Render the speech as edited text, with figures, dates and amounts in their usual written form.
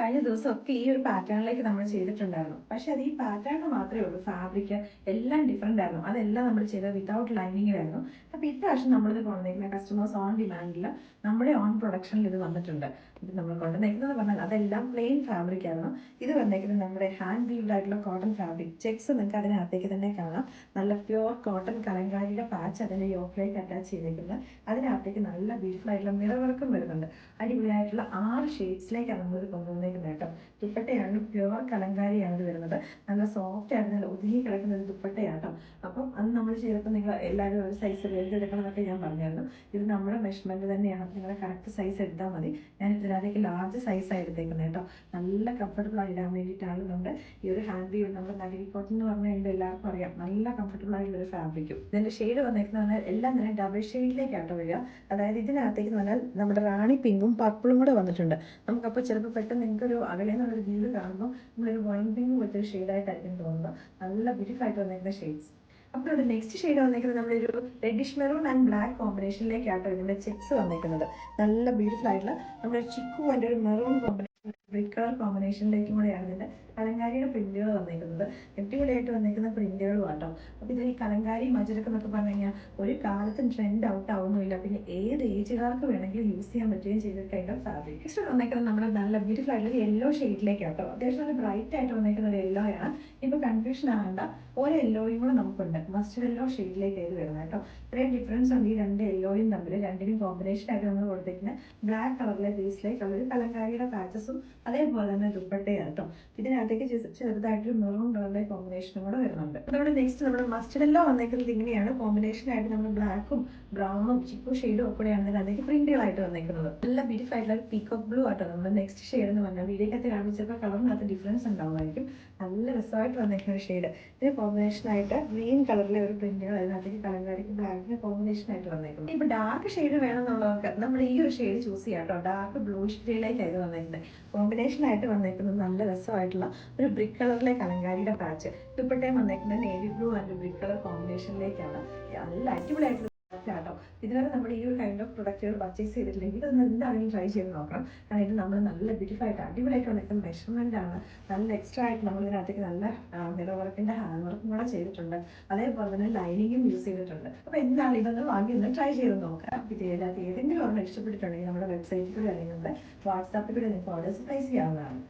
കഴിഞ്ഞ ദിവസമൊക്കെ ഈ ഒരു പാറ്റേണിലേക്ക് നമ്മൾ ചെയ്തിട്ടുണ്ടായിരുന്നു. പക്ഷെ അത് ഈ പാറ്റേൺ മാത്രമേ ഉള്ളൂ. ഫാബ്രിക് എല്ലാം ഡിഫറെൻ്റ് ആയിരുന്നു. അതെല്ലാം നമ്മൾ ചെയ്തത് വിതൗട്ട് ലൈനിങ്ങിലായിരുന്നു. അപ്പോൾ ഇപ്രാവശ്യം നമ്മളിത് കൊണ്ടുവന്നിരിക്കുന്ന കസ്റ്റമേഴ്സ് ഓൺ ഡിമാൻഡിൽ നമ്മുടെ ഓൺ പ്രൊഡക്ഷനിൽ ഇത് വന്നിട്ടുണ്ട്. ഇത് നമ്മൾ കൊണ്ടുവന്നിരിക്കുന്നത് പറഞ്ഞാൽ അതെല്ലാം പ്ലെയിൻ ഫാബ്രിക് ആയിരുന്നു. ഇത് വന്നിരിക്കുന്നത് നമ്മുടെ ഹാൻഡ് വീവ്ഡ് ആയിട്ടുള്ള കോട്ടൺ ഫാബ്രിക്. ചെക്സ് നിങ്ങൾക്ക് അതിനകത്തേക്ക് തന്നെ കാണാം. നല്ല പ്യുവർ കോട്ടൺ കലങ്കാരിയുടെ പാച്ച് അതിൻ്റെ യോക്കിലേക്ക് അറ്റാച്ച് ചെയ്തിരിക്കുന്നത്. അതിനകത്തേക്ക് നല്ല ബ്യൂട്ടിഫുൾ ആയിട്ടുള്ള മിറർ വർക്കും വരുന്നുണ്ട്. അടിപൊളിയായിട്ടുള്ള 6 ഷെയ്ഡ്സിലേക്കാണ് നമ്മളിത് കൊണ്ടുവന്നേക്കുന്നത് കേട്ടോ. ദുപ്പട്ടയാണ് പ്യുവർ കലങ്കാരിയാണ് ഇത് വരുന്നത്. നല്ല സോഫ്റ്റ് ആയിട്ട് നല്ല ഒതുങ്ങി കിടക്കുന്ന ഒരു ദുപ്പട്ടയാട്ടോ. അപ്പം അത് നമ്മൾ ചെയ്തപ്പോൾ നിങ്ങൾ എല്ലാവരും ഒരു സൈസ് വലുതെടുക്കണം എന്നൊക്കെ ഞാൻ പറഞ്ഞായിരുന്നു. ഇത് നമ്മുടെ മെഷർമെൻറ്റ് തന്നെയാണ്. നിങ്ങളുടെ കറക്റ്റ് സൈസ് എടുത്താൽ മതി. ഞാൻ ഇതിനകത്തേക്ക് ലാർജ് സൈസാണ് എടുത്തേക്കുന്നത് കേട്ടോ. നല്ല കംഫർട്ടബിൾ ആയി ഇടാൻ വേണ്ടിയിട്ടാണ് നമ്മുടെ ഈ ഒരു ഹാൻഡ് വീവ് നമ്മുടെ നഗരി കോട്ടൺ എന്ന് പറഞ്ഞു കഴിഞ്ഞാൽ എല്ലാവർക്കും അറിയാം. നല്ല കംഫർട്ടബിൾ ആയിട്ടുള്ള ഒരു ഫാബ്രിക്കും. ഇതിൻ്റെ ഷെയ്ഡ് വന്നേക്കുന്നത് എല്ലാം തന്നെ ഡബിൾ ഷെയ്ഡിലേക്കാട്ടോ വരിക. അതായത് ഇതിനകത്തേക്ക് പറഞ്ഞാൽ നമ്മുടെ റാണി പിങ്കും പർപ്പിളും കൂടെ വന്നിട്ടുണ്ട്. നമുക്കപ്പോൾ ചിലപ്പോൾ പെട്ടെന്ന് നിങ്ങൾക്കൊരു അകലെ നിന്നുള്ളൊരു വ്യൂ കാണുമ്പോൾ നമ്മളൊരു വൈൻ പിങ്ക് പോലത്തെ ഒരു ഷെയ്ഡായിട്ടായിരിക്കും തോന്നുന്നത്. നല്ല ബ്യൂട്ടിഫുൾ ആയിട്ട് വന്നിരിക്കുന്ന ഷെയ്ഡ്സ്. അപ്പോൾ അത് നെക്സ്റ്റ് ഷെയ്ഡ് വന്നിരിക്കുന്നത് നമ്മളൊരു റെഡിഷ് മെറൂൺ ആൻഡ് ബ്ലാക്ക് കോമ്പിനേഷനിലേക്കാട്ടോ ഇതിൻ്റെ ചെക്സ് വന്നിരിക്കുന്നത്. നല്ല ബ്യൂട്ടിഫുൾ ആയിട്ടുള്ള നമ്മുടെ ചിക്കു അതിൻ്റെ ഒരു മെറൂൺ കോമ്പിനേഷൻ ബ്രിക്ക് കളർ കോമ്പിനേഷനിലേക്കും കൂടെയാണ് ഇതിൻ്റെ കലങ്കാരിയുടെ പ്രിന്റുകൾ വന്നിരിക്കുന്നത്. അടിപൊളിയായിട്ട് വന്നിരിക്കുന്ന പ്രിന്റുകളും ആട്ടോ. അപ്പോൾ ഇത് ഈ കലങ്കാരി മജരക്ക് എന്നൊക്കെ പറഞ്ഞു കഴിഞ്ഞാൽ ഒരു കാലത്തും ട്രെൻഡ് ഔട്ട് ആവുന്നില്ല. പിന്നെ ഏത് ഏജുകാർക്ക് വേണമെങ്കിലും യൂസ് ചെയ്യാൻ പറ്റുകയും ചെയ്ത കൈൻഡ് ഓഫ് ഫാബ്രിക്. നെക്സ്റ്റ് വന്നിരിക്കുന്നത് നമ്മുടെ നല്ല ബ്യൂട്ടിഫുൾ ആയിട്ടുള്ള യെല്ലോ ഷെയ്ഡിലേക്കാട്ടോ. അത്യാവശ്യം നല്ല ബ്രൈറ്റ് ആയിട്ട് വന്നിരിക്കുന്ന ഒരു യെല്ലോ ആണ്. ഇപ്പോൾ കൺഫ്യൂഷൻ ആകണ്ട, ഒരു യെല്ലോയും കൂടെ നമുക്കുണ്ട്. മസ്റ്റർഡ് യെല്ലോ ഷെയ്ഡിലേക്ക് ഇത് വരുന്നത് കേട്ടോ. ഇത്രയും ഡിഫറൻസ് ഉണ്ട് ഈ രണ്ട് യെല്ലോയും തമ്മിൽ. രണ്ടിനും കോമ്പിനേഷൻ ആയിട്ട് നമ്മൾ കൊടുത്തിരിക്കുന്ന ബ്ലാക്ക് കളറിലെ ബേസിലേക്കുള്ള ഒരു കലങ്കാരിയുടെ പാച്ചസും അതേപോലെ തന്നെ ദുപ്പട്ടയാണ് കേട്ടോ. ഇതിനകത്തേക്ക് ചെറുതായിട്ടൊരു മെറൂൺ കളറിലെ കോമ്പിനേഷനും കൂടെ വരുന്നുണ്ട്. നമ്മുടെ നെക്സ്റ്റ് നമ്മുടെ മസ്റ്റർഡ് യെല്ലോ വന്നിരിക്കുന്നത് ഇങ്ങനെയാണ്. കോമ്പിനേഷൻ ആയിട്ട് നമ്മൾ ബ്ലാക്കും ബ്രൗണും ചിക്കു ഷെയ്ഡും ഒക്കെ കൂടെയാണ് ഇതിനകത്തേക്ക് പ്രിന്റുകളായിട്ട് വന്നിരിക്കുന്നത്. നല്ല ബ്യൂട്ടിഫുൾ ആയിട്ടുള്ള ഒരു പീക്കോക്ക് ബ്ലൂ ആട്ടോ നമ്മുടെ നെക്സ്റ്റ് ഷെയ്ഡ് എന്ന് പറഞ്ഞാൽ. വീഡിയോക്കകത്ത് കാണിച്ചപ്പോൾ കളറിനകത്ത് ഡിഫറൻസ് ഉണ്ടാവുമായിരിക്കും. നല്ല രസമായിട്ട് വന്നിരിക്കുന്ന ഒരു ഷെയ്ഡ്. ഇതിന് കോമ്പിനേഷനായിട്ട് ഗ്രീൻ കളറിലെ ഒരു പ്രിന്റുകൾ അതിനകത്തേക്ക് കലങ്കാരിക്ക് ബ്ലാക്കിന് കോമ്പിനേഷനായിട്ട് വന്നേക്കുന്നത്. ഇപ്പോൾ ഡാർക്ക് ഷെയ്ഡ് വേണമെന്നുള്ളവർക്ക് നമ്മൾ ഈ ഒരു ഷെയ്ഡ് ചൂസ് ചെയ്യാം കേട്ടോ. ഡാർക്ക് ബ്ലൂ ഷെയ്ഡിലേക്കായിരുന്നു വന്നേക്കുന്നത്. കോമ്പിനേഷനായിട്ട് വന്നേക്കുന്നത് നല്ല രസമായിട്ടുള്ള ഒരു ബ്രിക്ക് കളറിലെ കലങ്കാരിയുടെ പാച്ച്. ദുപ്പട്ടയും വന്നേക്കുന്നത് navy blue and brick colour കോമ്പിനേഷനിലേക്കാണ്. നല്ല അടിപൊളിയായിട്ടുള്ള കേട്ടോ. ഇതുവരെ നമ്മൾ ഈ ഒരു കൈൻഡ് ഓഫ് പ്രൊഡക്റ്റുകൾ പർച്ചേസ് ചെയ്തിട്ടില്ലെങ്കിൽ ഇതൊന്ന് എന്താണെങ്കിലും ട്രൈ ചെയ്ത് നോക്കണം. കാരണം ഇത് നമ്മൾ നല്ല ബ്യൂട്ടിഫുൾ ആയിട്ട് അടിപൊളിയായിട്ട് വന്നിരിക്കുന്ന മെഷർമെൻ്റ് ആണ്. നല്ല എക്സ്ട്രാ ആയിട്ട് നമ്മൾ ഇതിനകത്തേക്ക് നല്ല മിറർ വർക്കിൻ്റെ ഹാൻഡ് വർക്കും കൂടെ ചെയ്തിട്ടുണ്ട്. അതേപോലെ തന്നെ ലൈനിങ്ങും യൂസ് ചെയ്തിട്ടുണ്ട്. അപ്പോൾ എന്താണ് ഇതൊന്ന് വാങ്ങി ഒന്ന് ട്രൈ ചെയ്ത് നോക്കാം. ഇതിനകത്ത് ഏതെങ്കിലും ഒരെണ്ണം ഇഷ്ടപ്പെട്ടിട്ടുണ്ടെങ്കിൽ നമ്മുടെ വെബ്സൈറ്റിൽ കൂടെ അല്ലെങ്കിൽ നമ്മുടെ വാട്സാപ്പിൽ കൂടെ നിങ്ങൾക്ക് ഓർഡേഴ്സ് പ്ലേസ് ചെയ്യാവുന്നതാണ്.